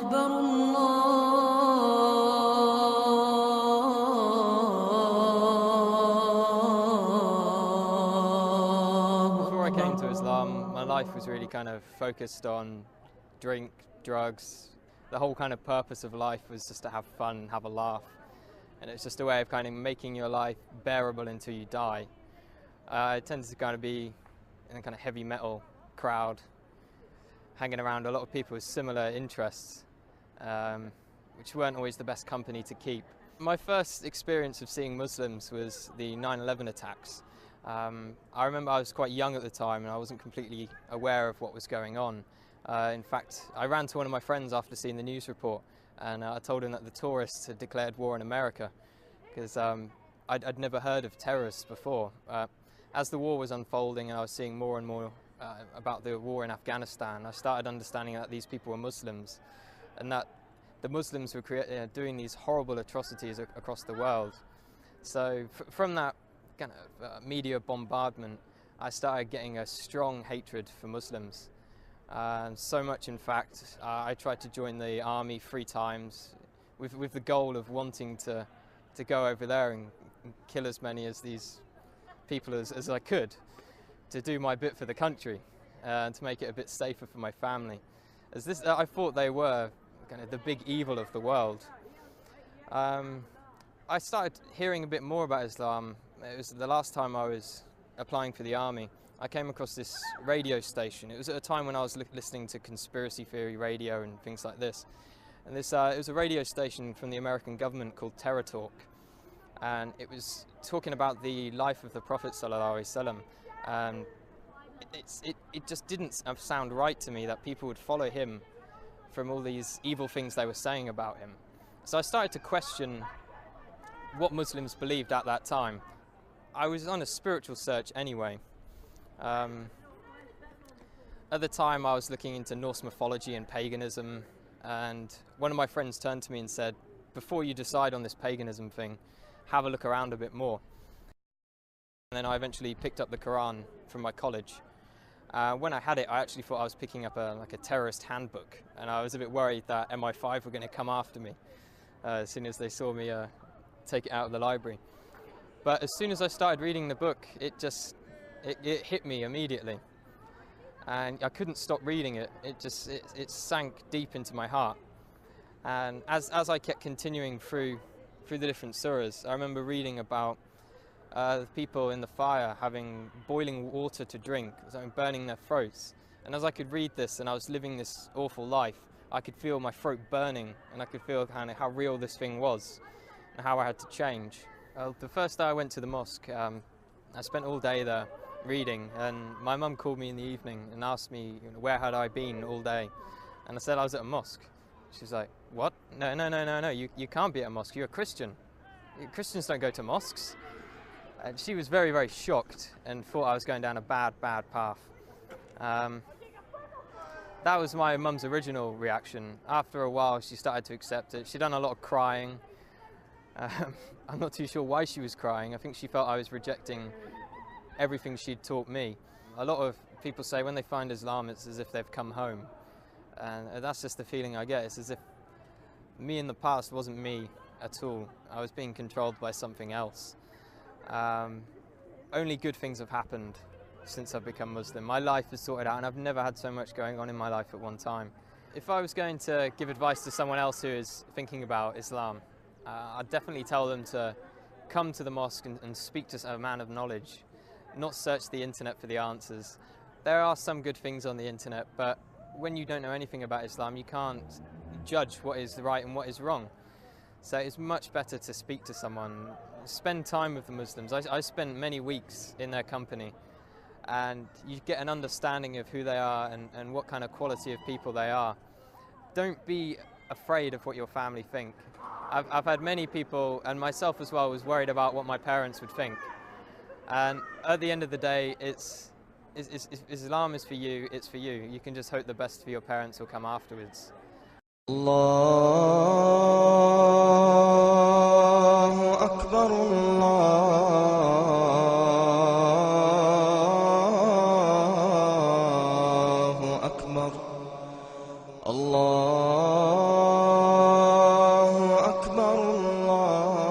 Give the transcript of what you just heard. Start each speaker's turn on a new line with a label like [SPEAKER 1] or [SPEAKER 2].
[SPEAKER 1] أكبر الله
[SPEAKER 2] Before I came to Islam, my life was really kind of focused on drink, drugs. The whole kind of purpose of life was just to have fun and have a laugh. And it's just a way of kind of making your life bearable until you die. I tended to kind of be in a kind of heavy metal crowd, hanging around a lot of people with similar interests, which weren't always the best company to keep. My first experience of seeing Muslims was the 9/11 attacks. I remember I was quite young at the time and I wasn't completely aware of what was going on. In fact, I ran to one of my friends after seeing the news report and I told him that the tourists had declared war in America because I'd never heard of terrorists before. As the war was unfolding and I was seeing more and more about the war in Afghanistan, I started understanding that these people were Muslims and that the Muslims were doing these horrible atrocities across the world. So from that kind of media bombardment, I started getting a strong hatred for Muslims. So much, in fact, I tried to join the army 3 times with the goal of wanting to go over there and kill as many of these people as I could, to do my bit for the country and to make it a bit safer for my family. I thought they were kind of the big evil of the world. I started hearing a bit more about Islam. It was the last time I was applying for the army. I came across this radio station. It was at a time when I was listening to conspiracy theory radio and things like this. And it was a radio station from the American government called Terror Talk. And it was talking about the life of the Prophet ﷺ. And it just didn't sound right to me that people would follow him from all these evil things they were saying about him. So I started to question what Muslims believed at that time. I was on a spiritual search anyway. At the time I was looking into Norse mythology and paganism, and one of my friends turned to me and said, before you decide on this paganism thing, have a look around a bit more. And then I eventually picked up the Quran from my college. When I had it, I actually thought I was picking up a terrorist handbook, and I was a bit worried that MI5 were going to come after me as soon as they saw me take it out of the library. But as soon as I started reading the book, it hit me immediately, and I couldn't stop reading it. It sank deep into my heart. And as I kept continuing through the different surahs, I remember reading about the people in the fire having boiling water to drink, burning their throats. And as I could read this and I was living this awful life, I could feel my throat burning, and I could feel kind of how real this thing was and how I had to change. The first day I went to the mosque, I spent all day there reading, and my mum called me in the evening and asked me, where had I been all day, and I said I was at a mosque. She's like, what? No, you can't be at a mosque, you're a Christian. Christians don't go to mosques. And she was very, very shocked and thought I was going down a bad path. That was my mum's original reaction. After a while she started to accept it. She'd done a lot of crying. I'm not too sure why she was crying. I think she felt I was rejecting everything she'd taught me. A lot of people say when they find Islam, it's as if they've come home. And that's just the feeling I get. It's as if me in the past wasn't me at all. I was being controlled by something else. Only good things have happened since I've become Muslim. My life is sorted out, and I've never had so much going on in my life at one time. If I was going to give advice to someone else who is thinking about Islam, I'd definitely tell them to come to the mosque and speak to a man of knowledge, not search the internet for the answers. There are some good things on the internet, but when you don't know anything about Islam, you can't judge what is right and what is wrong. So it's much better to speak to someone, spend time with the Muslims. I spent many weeks in their company, and you get an understanding of who they are and what kind of quality of people they are. Don't be afraid of what your family think. I've had many people, and myself as well, was worried about what my parents would think. And at the end of the day, Islam is for you, it's for you. You can just hope the best for your parents will come afterwards.
[SPEAKER 1] Allahu Akbar, Allahu Akbar, الله أكبر الله